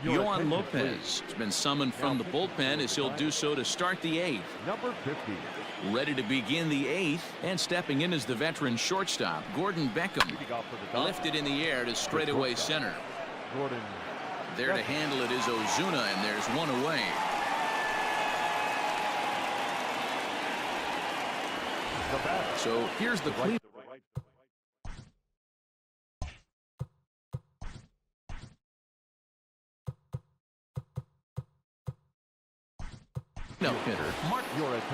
Yohan Lopez has been summoned from the bullpen as he'll do so to start the 8th. Number 50. Ready to begin the 8th, and stepping in as the veteran shortstop, Gordon Beckham. Lifted in the air to straightaway center. Gordon. There to handle it is Ozuna, and there's 1 away. So here's the Cleveland. No hitter.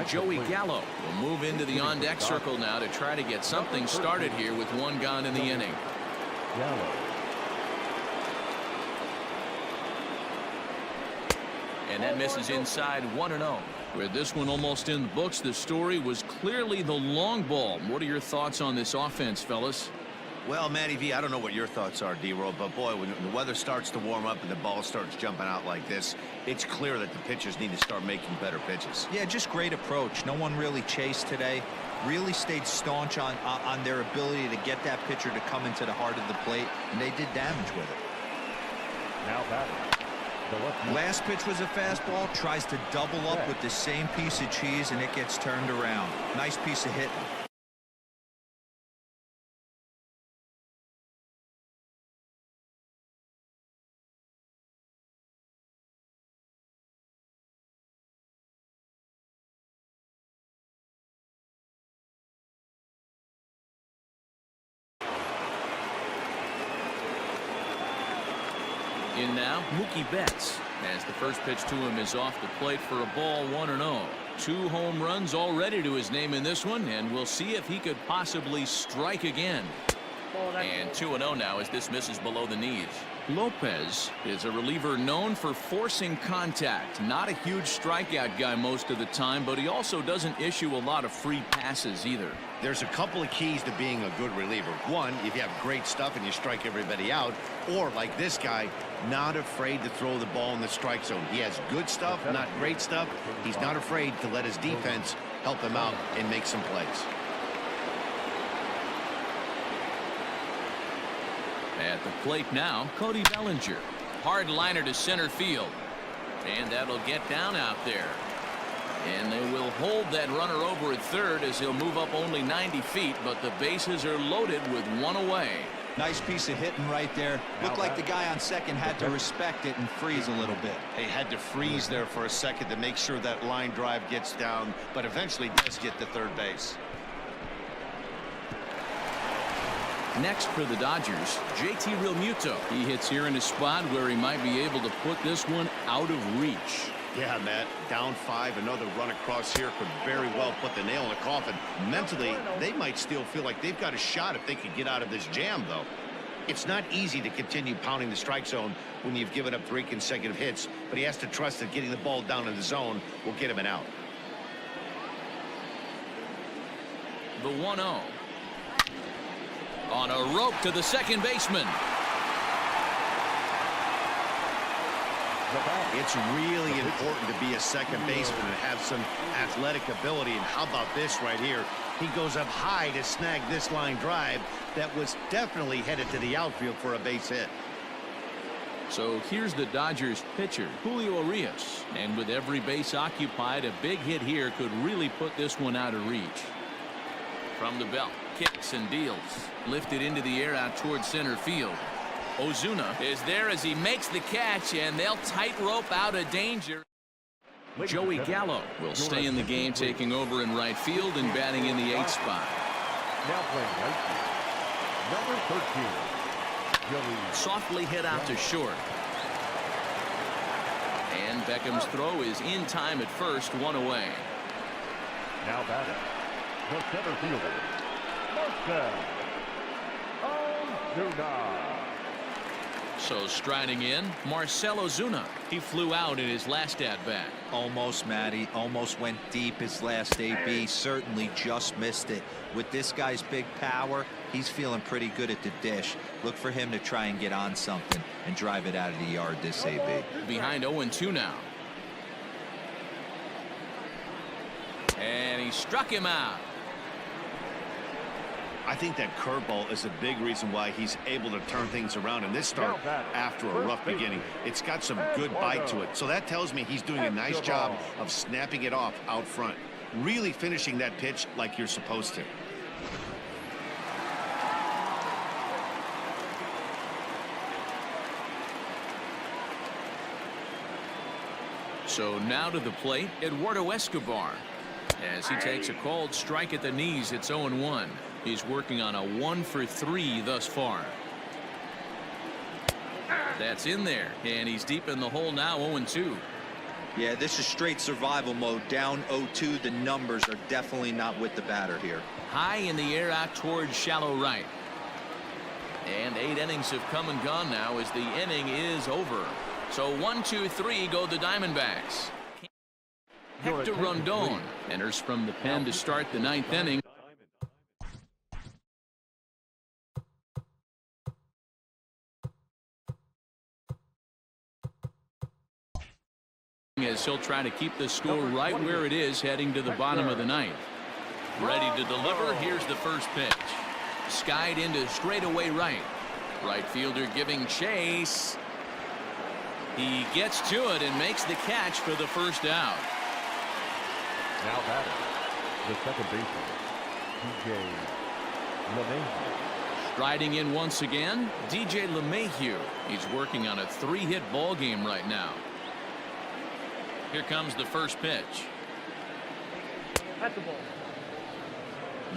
Joey Gallo will move into the on-deck circle now to try to get something started here with 1 gone in the inning. Gallo. And that misses inside 1-0. With this one almost in the books, the story was clearly the long ball. What are your thoughts on this offense, fellas? Well, Matty V, I don't know what your thoughts are, D-Roll, but boy, when the weather starts to warm up and the ball starts jumping out like this, it's clear that the pitchers need to start making better pitches. Yeah, just great approach. No one really chased today. Really stayed staunch on their ability to get that pitcher to come into the heart of the plate, and they did damage with it. Now batting. Last pitch was a fastball, tries to double up with the same piece of cheese, and it gets turned around. Nice piece of hitting. In now, Mookie Betts, as the first pitch to him is off the plate for a ball, 1-0. 2 home runs already to his name in this one, and we'll see if he could possibly strike again. And 2-0 now as this misses below the knees. Lopez is a reliever known for forcing contact. Not a huge strikeout guy most of the time, but he also doesn't issue a lot of free passes either. There's a couple of keys to being a good reliever. One, if you have great stuff and you strike everybody out, or like this guy, not afraid to throw the ball in the strike zone. He has good stuff, not great stuff. He's not afraid to let his defense help him out and make some plays. At the plate now, Cody Bellinger. Hard liner to center field. And that'll get down out there. And they will hold that runner over at third as he'll move up only 90 feet, but the bases are loaded with 1 away. Nice piece of hitting right there. Looked like the guy on second had to respect it and freeze a little bit. They had to freeze there for a second to make sure that line drive gets down, but eventually does get to third base. Next for the Dodgers, JT Realmuto. He hits here in a spot where he might be able to put this one out of reach. Yeah, Matt, down 5, another run across here could very well put the nail in the coffin. Mentally, they might still feel like they've got a shot if they could get out of this jam, though. It's not easy to continue pounding the strike zone when you've given up 3 consecutive hits, but he has to trust that getting the ball down in the zone will get him an out. The 1-0. On a rope to the second baseman. It's really important to be a second baseman and have some athletic ability. And how about this right here? He goes up high to snag this line drive that was definitely headed to the outfield for a base hit. So here's the Dodgers pitcher, Julio Urias. And with every base occupied, a big hit here could really put this one out of reach. From the belt, kicks and deals. Lifted into the air out towards center field. Ozuna is there as he makes the catch, and they'll tightrope out of danger. Joey Gallo will stay in the game, taking over in right field and batting in the 8th spot. Now playing right field, number 13, Joey. Softly hit out to short. And Beckham's throw is in time at first, 1 away. Now batting, the center fielder, Marcell Ozuna. So striding in, Marcell Ozuna. He flew out in his last at-bat. Almost, Matty. Almost went deep his last AB. Certainly just missed it. With this guy's big power, he's feeling pretty good at the dish. Look for him to try and get on something and drive it out of the yard this AB. Behind 0-2 now. And he struck him out. I think that curveball is a big reason why he's able to turn things around in this start after a rough beginning. It's got some good bite to it. So that tells me he's doing a nice job of snapping it off out front. Really finishing that pitch like you're supposed to. So now to the plate, Eduardo Escobar. As he takes a called strike at the knees, it's 0-1. He's working on a 1-for-3 thus far. That's in there, and he's deep in the hole now, 0-2. Yeah, this is straight survival mode. Down 0-2. The numbers are definitely not with the batter here. High in the air out towards shallow right. And 8 innings have come and gone now as the inning is over. So 1-2-3 go the Diamondbacks. Hector Rondon enters from the pen to start the 9th inning. as he'll try to keep the score right where it is heading to the bottom of the ninth. Ready to deliver. Here's the first pitch. Skied into straightaway right. Right fielder giving chase. He gets to it and makes the catch for the first out. Now batting, the second baseman, DJ LeMahieu. Striding in once again, DJ LeMahieu. He's working on a 3-hit ball game right now. Here comes the first pitch. At the ball.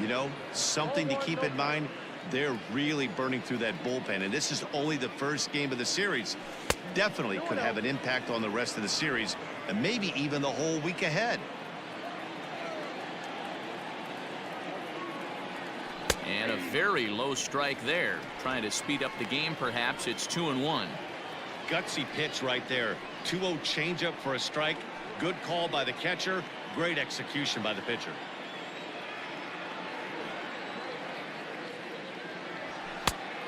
You know, something to keep in mind, they're really burning through that bullpen, and this is only the first game of the series. Definitely could have an impact on the rest of the series, and maybe even the whole week ahead. And a very low strike there. Trying to speed up the game, perhaps. It's 2-1. Gutsy pitch right there. 2-0 changeup for a strike. Good call by the catcher. Great execution by the pitcher.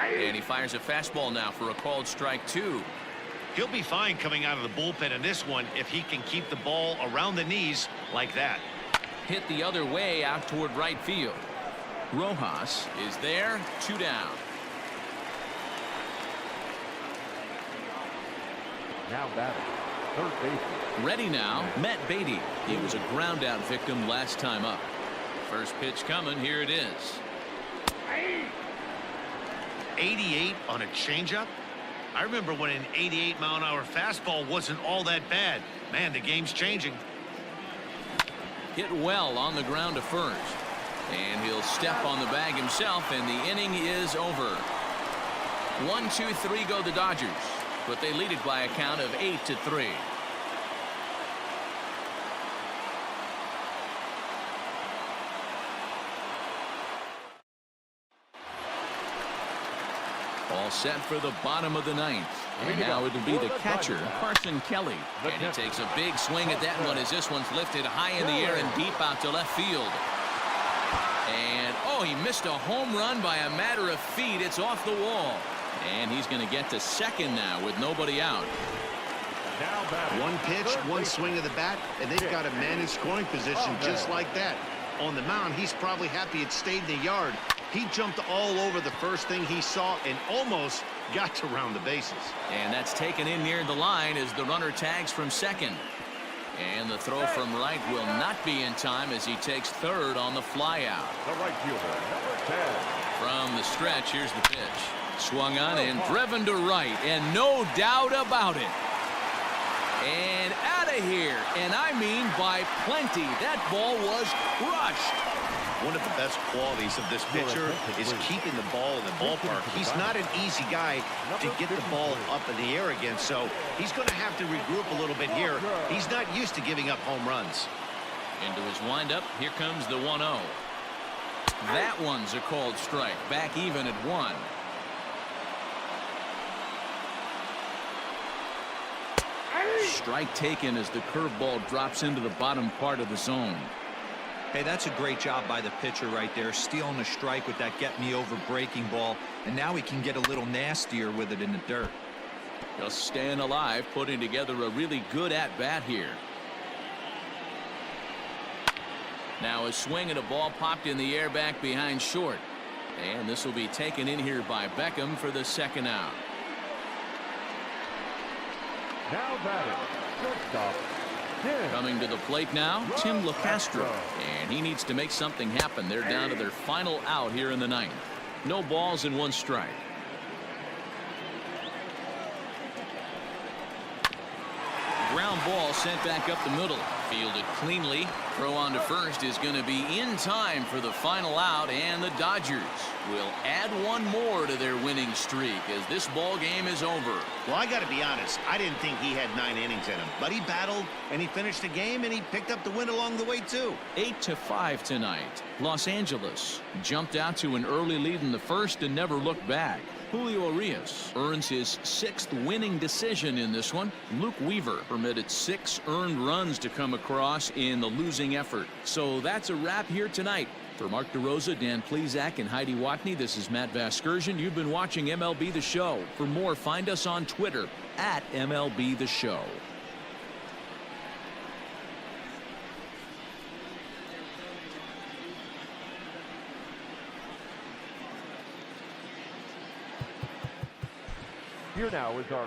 And he fires a fastball now for a called strike 2. He'll be fine coming out of the bullpen in this one if he can keep the ball around the knees like that. Hit the other way out toward right field. Rojas is there. 2 down. Now batting, third baseman. Ready now, Matt Beatty. He was a ground out victim last time up. First pitch coming. Here it is. 88 on a changeup. I remember when an 88-mile-an-hour fastball wasn't all that bad. Man, the game's changing. Hit well on the ground to first. And he'll step on the bag himself, and the inning is over. 1-2-3 go the Dodgers, but they lead it by a count of 8-3. All set for the bottom of the ninth. And now it'll be the catcher, Carson Kelly. And he takes a big swing at that one as this one's lifted high in the air and deep out to left field. And, oh, he missed a home run by a matter of feet. It's off the wall. And he's going to get to second now with nobody out. One pitch, one swing of the bat, and they've got a man in scoring position just like that. On the mound, he's probably happy it stayed in the yard. He jumped all over the first thing he saw and almost got to round the bases. And that's taken in near the line as the runner tags from second. And the throw from right will not be in time as he takes third on the flyout. The right fielder, number 10. From the stretch, here's the pitch. Swung on and driven to right, and no doubt about it. And out of here, and I mean by plenty. That ball was crushed. One of the best qualities of this pitcher is keeping the ball in the ballpark. He's not an easy guy to get the ball up in the air again, so he's going to have to regroup a little bit here. He's not used to giving up home runs. Into his windup, here comes the 1-0. That one's a called strike, back even at 1. Strike taken as the curveball drops into the bottom part of the zone. Hey, that's a great job by the pitcher right there, stealing a strike with that get-me-over breaking ball, and now he can get a little nastier with it in the dirt. Just staying alive, putting together a really good at-bat here. Now a swing and a ball popped in the air back behind short. And this will be taken in here by Beckham for the second out. Now batting, shortstop. Coming to the plate now, Tim LeCastro. And he needs to make something happen. They're down to their final out here in the ninth. No balls and 1 strike. Ground ball sent back up the middle. Fielded cleanly. Throw on to first is going to be in time for the final out, and the Dodgers will add 1 more to their winning streak as this ball game is over. Well, I got to be honest, I didn't think he had 9 innings in him, but he battled and he finished the game and he picked up the win along the way too. 8-5 tonight. Los Angeles jumped out to an early lead in the first and never looked back. Julio Urias earns his 6th winning decision in this one. Luke Weaver permitted 6 earned runs to come across in the losing effort. So that's a wrap here tonight. For Mark DeRosa, Dan Plesac, and Heidi Watney, this is Matt Vasgersian. You've been watching MLB The Show. For more, find us on Twitter @MLB The Show. Here now is our